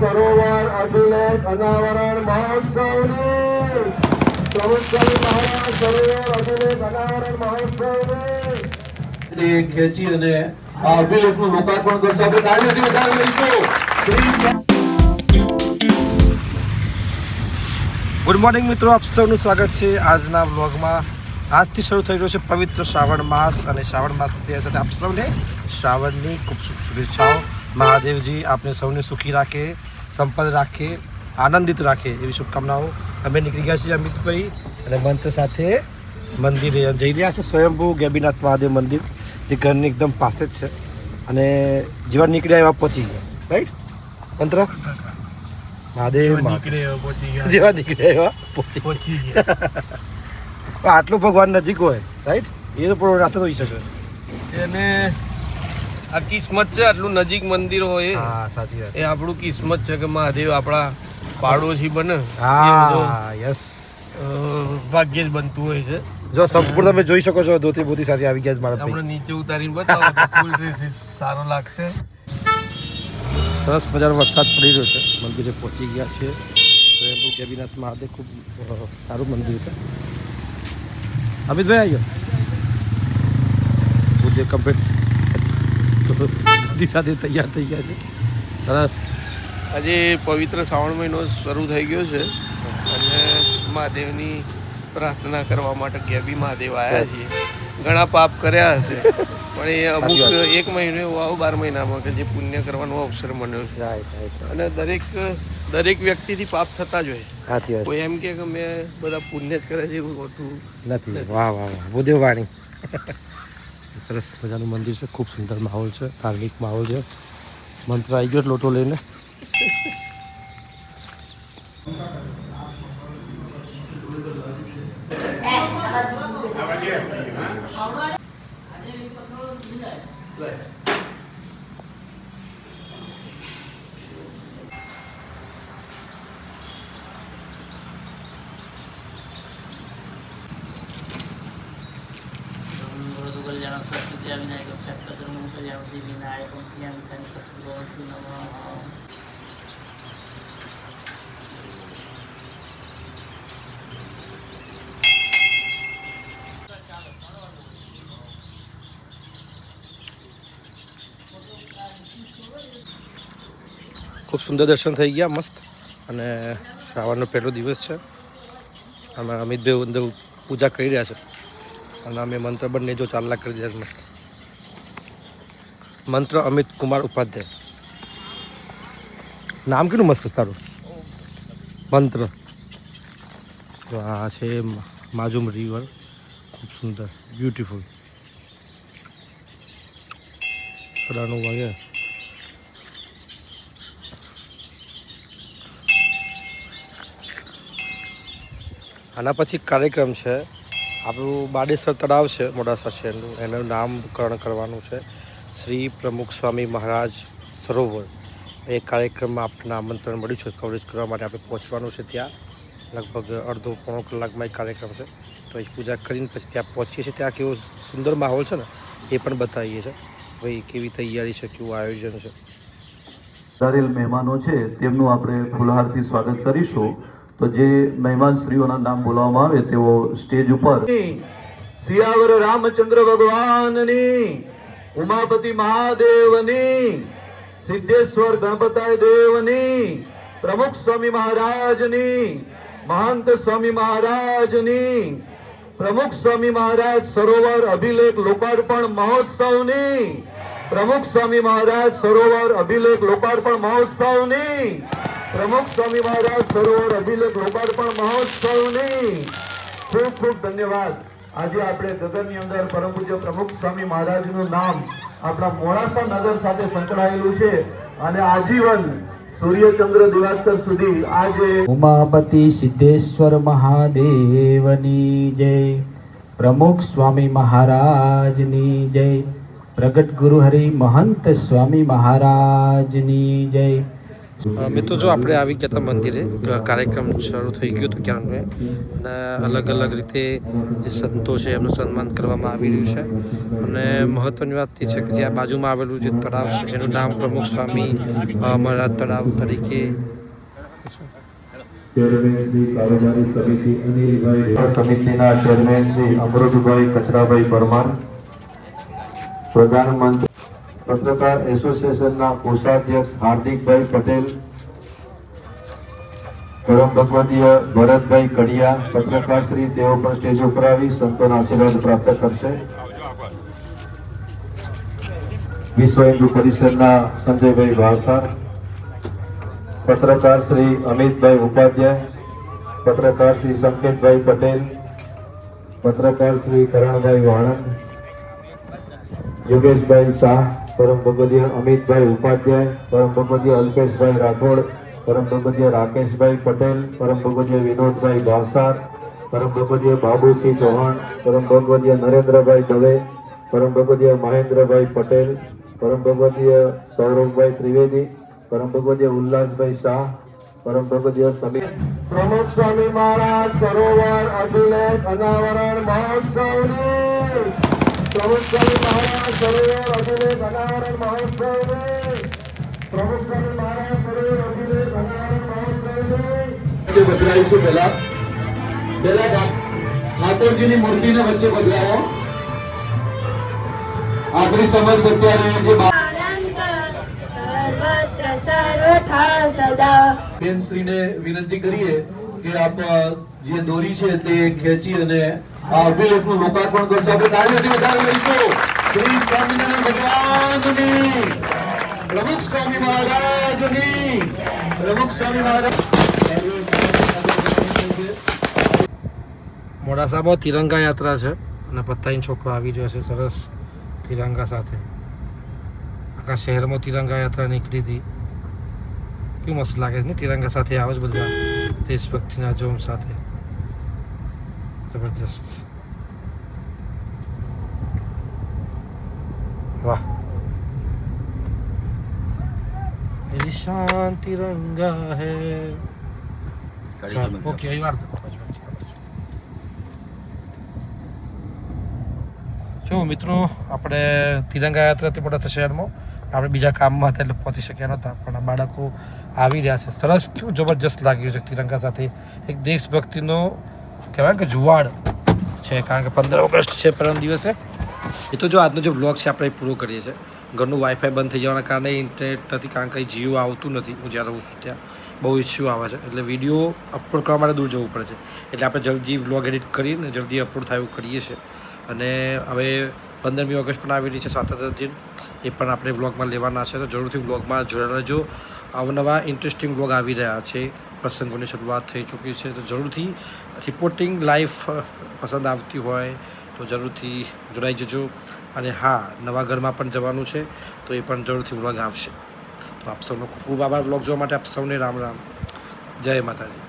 સરોવર અભિલેખ અનાવરણ મહોત્સવની પ્રમુખ મહારાજ સરોવર અભિલેખ અનાવરણ મહોત્સવની ખેંચી અને આ અભિલેખનું લોકાર્પણ કરશે. આપણે તાળીઓથી વધાવી લઈશું. ગુડ મોર્નિંગ મિત્રો, આપ સૌનું સ્વાગત છે આજના વ્લોગમાં. આજથી શરૂ થઈ રહ્યો છે પવિત્ર શ્રાવણ માસ અને શ્રાવણ માસની સાથે આપ સૌને શ્રાવણની ખૂબ શુભેચ્છાઓ. મહાદેવજી આપને સૌને સુખી રાખે, સંપન્ન રાખે, આનંદિત રાખે એવી શુભકામનાઓ. અમે નીકળી ગયા છીએ અમિતભાઈ અને મંત્ર સાથે મંદિરે જઈ રહ્યા છે. સ્વયંભૂ ગેબીનાથ મહાદેવ મંદિર જે ઘરની એકદમ પાસે જ છે અને જેવા નીકળ્યા એવા પહોંચી ગયા. રાઈટ મંત્ર? મહાદેવ જેવા નીકળ્યા એવા પહોંચી ગયા. આટલું ભગવાન નજીક હોય, રાઈટ? એ તો પણ રાતે હોઈ શકે એને આ કિસ્મત છે. આટલું નજીક મંદિર હોય, હા સાચી વાત. એ આપણું કિસ્મત છે કે મહાદેવ આપણા પાડોશી બને. હા યસ, ભાગ્ય જ બનતું હોય છે. જો સંપૂર્ણ તમે જોઈ શકો છો, ધોતી બોતી સાથે આવી ગયા મારા આપણે ભાઈ. નીચે ઉતારીને બતાવો તો ફૂલ ડ્રેસીસ સારો લાગશે. સરસ મજાનો વરસાદ પડી રહ્યો છે. મંદિરે પહોંચી ગયા છે. સ્વયંભૂ ગેબીનાથ મહાદેવ ખૂબ સારું મંદિર છે. અમિતભાઈ આવ્યો બુદ્ધે કમ્પ્લીટ સાથે તૈયાર થઈ ગયા છે. સરસ. આજે પવિત્ર શ્રાવણ મહિનો શરૂ થઈ ગયો છે અને મહાદેવની પ્રાર્થના કરવા માટે ગેબી મહાદેવ આવ્યા છીએ. ઘણા પાપ કર્યા હશે પણ એ અમુક એક મહિનો એવો આવો 12 મહિનામાં કે જે પુણ્ય કરવાનો અવસર મળ્યો છે. અને દરેક વ્યક્તિથી પાપ થતા જ હોય. કોઈ એમ કે મેં બધા પુણ્ય જ કરે છે એવું હોતું નથી. વાહ વાહ વાહ, બુદ્ધેવ વાણી. સરસ મજાનું મંદિર છે. ખૂબ સુંદર માહોલ છે, ધાર્મિક માહોલ છે. મંત્ર આવી ગયો લોટો લઈને. ખૂબ સુંદર દર્શન થઈ ગયા, મસ્ત. અને શ્રાવણનો પહેલો દિવસ છે. અમે અમિતભાઈ અંદર પૂજા કરી રહ્યા છે અને અમે મંત્ર બંને જો ચાલના કરી રહ્યા છે મસ્ત. મંત્ર અમિત કુમાર ઉપાધ્યાય. નામ કેટલું મસ્ત તારું. મંત્ર. તો આ છે માજુમ રિવર, ખૂબ સુંદર, બ્યુટીફુલ. 9 વાગે. આના પછી કાર્યક્રમ છે. આપણું બાડેસર તળાવ છે મોડાસા શહેરનું, એનું નામકરણ કરવાનું છે શ્રી પ્રમુખ સ્વામી મહારાજ સરોવર. એ કાર્યક્રમમાં આપણને આમંત્રણ મળ્યું છે કવરેજ કરવા માટે. આપણે પહોંચવાનું છે ત્યાં લગભગ અડધો પોણો કલાકમાં એક કાર્યક્રમ છે. તો એ પૂજા કરીને પછી ત્યાં પહોંચીએ છીએ. ત્યાં કેવો સુંદર માહોલ છે ને એ પણ બતાવીએ છીએ. ભાઈ કેવી તૈયારી છે, કેવું આયોજન છે. પધારેલ મહેમાનો છે તેમનું આપણે ફુલહારથી સ્વાગત કરીશું. તો જે મહેમાન શ્રીઓના નામ બોલાવવામાં આવે તેઓ સ્ટેજ ઉપર. સિયાવર રામચંદ્ર ભગવાનની, ઉમાપતિ મહાદેવની, સિદ્ધેશ્વર ગણપતાય દેવની, પ્રમુખ સ્વામી મહારાજની, મહંત સ્વામી મહારાજની, પ્રમુખ સ્વામી મહારાજ સરોવર અભિલેખ લોકાર્પણ મહોત્સવની, પ્રમુખ સ્વામી મહારાજ સરોવર અભિલેખ લોકાર્પણ મહોત્સવની, પ્રમુખ સ્વામી મહારાજ સરોવર અભિલેખ લોકાર્પણ મહોત્સવની ખૂબ ખૂબ ધન્યવાદ. આજે આપણે ગગનની અંદર પરમ પૂજ્ય પ્રમુખ સ્વામી મહારાજનું નામ આપણા મોડાસા નગર સાથે સંકળાયેલું છે અને આજીવન સૂર્યચંદ્ર દિવાકર સુધી આજે ઉમાપતિ સિદ્ધેશ્વર મહાદેવની જય, પ્રમુખ સ્વામી મહારાજની જય, પ્રગટ ગુરુ હરિ મહંત સ્વામી મહારાજની જય, મિત્રો જો આપણે આવી ગયા હતા મંદિરે, કાર્યક્રમ શરૂ થઈ ગયો હતો ક્યારનો, અને અલગ અલગ રીતે જે સંતો છે એમનું સન્માન કરવામાં આવી રહ્યું છે. અને મહત્ત્વની વાત એ છે કે જે આ બાજુમાં આવેલું જે તળાવ છે એનું નામ પ્રમુખ સ્વામી મહારાજ તળાવ તરીકે સમિતિના ચેરમેન શ્રી અમૃતભાઈ કચરાભાઈ પરમાર, પ્રધાનમંત્રી પત્રકાર એસોસિએશનના કોષાધ્યક્ષ હાર્દિકભાઈ પટેલ, પરમ ભગવદીય ભરતભાઈ કડિયા પત્રકાર શ્રી, તેઓ પણ સ્ટેજ ઉપર આવી સંતોના આશીર્વાદ પ્રાપ્ત કરશે. વિશ્વ હિન્દુ પરિષદના સંજયભાઈ ભાવસાર, પત્રકાર શ્રી અમિતભાઈ ઉપાધ્યાય, પત્રકાર શ્રી સંકેતભાઈ પટેલ, પત્રકાર શ્રી કરણભાઈ વાણંદ, યોગેશભાઈ શાહ, પરમ ભગવદીય અમિતભાઈ ઉપાધ્યાય, પરમ ભગવદીય અલ્પેશભાઈ રાઠોડ, પરમ ભગવદીય રાકેશભાઈ પટેલ, પરમ ભગવદીય વિનોદભાઈ ભાવસાર, પરમ ભગવદીય બાબુસિંહ ચૌહાણ, પરમ ભગવદીય નરેન્દ્રભાઈ દવે, પરમ ભગવદીય મહેન્દ્રભાઈ પટેલ, પરમ ભગવદીય સૌરભભાઈ ત્રિવેદી, પરમ ભગવદીય ઉલ્લાસભાઈ શાહ, પરમ ભગવદીય સમીર પ્રમુખ સ્વામી મહારાજ સરોવર અભિલેખ અનાવરણ મહોત્સવની, પ્રમુખ સ્વામી મહારાજ સરોવર અભિલેખ અનાવરણ મહોત્સવની, પ્રમુખ સ્વામી મહારાજ સરોવર અભિલેખ અનાવરણ મહોત્સવની બદલાઈશું. પહેલા ઠાકોરજીની મૂર્તિને વચ્ચે બદલાવો. આપણી સમક્ષ અત્યારે જે સર્વત્ર સર્વથા સદા બેનશ્રીને વિનંતી કરીએ કે આપ જે દોરી છે તે ખેંચી અને આ અભિલેખનું લોકાર્પણ કરશો. આપણે તાળીઓથી વધાવી લઈશું. શ્રી સ્વામિનારાયણ ભગવાનની, પ્રમુખ સ્વામી મહારાજની, પ્રમુખ સ્વામી મહારાજ. મોડાસામાં તિરંગા યાત્રા છે અને પત્તાઈન છોકરો આવી રહ્યો છે સરસ તિરંગા સાથે. આખા શહેરમાં તિરંગા યાત્રા નીકળી હતી. કેવું મસ્ત લાગે છે ને તિરંગા સાથે આવે છે બધા દેશભક્તિના જોમ સાથે. જબરદસ્ત, વાહ. નિશાન તિરંગા હૈ. ઓકે, એ વાર જો મિત્રો આપણે તિરંગા યાત્રાથી મોટા શહેરમાં આપણે બીજા કામમાં હતા એટલે પહોંચી શક્યા નહોતા, પણ આ બાળકો આવી રહ્યા છે. સરસ, કેવું જબરજસ્ત લાગ્યું છે તિરંગા સાથે. એક દેશભક્તિનો કહેવાય કે જુવાડ છે, કારણ કે 15 ઓગસ્ટ છે પરમ દિવસે. એ તો જો આજનો જે વ્લોગ છે આપણે પૂરો કરીએ છીએ. ઘરનું વાઈફાઈ બંધ થઈ જવાના કારણે ઇન્ટરનેટ નથી, કારણ કે જીઓ આવતું નથી. હું જ્યાં રહું છું ત્યાં બહુ ઇસ્યુ આવે છે, એટલે વિડીયો અપલોડ કરવા માટે દૂર જવું પડે છે. એટલે આપણે જલ્દી વ્લોગ એડિટ કરીને જલ્દી અપલોડ થાય એવું કરીએ છીએ. અને હવે 15મી ઓગસ્ટ પણ આવી રહી છે, સ્વાતંત્ર્ય દિન, એ પણ આપણે વ્લોગમાં લેવાના છે. તો જરૂરથી વ્લોગમાં જોડાયેલા રહેજો. અવનવા ઇન્ટરેસ્ટિંગ વ્લોગ આવી રહ્યા છે. પ્રસંગોની શરૂઆત થઈ ચૂકી છે, તો જરૂરથી રિપોર્ટિંગ લાઈફ પસંદ આવતી હોય તો જરૂરથી જોડાઈ જજો. અને હા, નવા ઘરમાં પણ જવાનું છે, તો એ પણ જરૂરથી વ્લોગ આવશે. તો આપ સૌનો ખૂબ ખૂબ આભાર વ્લોગ જોવા માટે. આપ સૌને રામ રામ, જય માતાજી.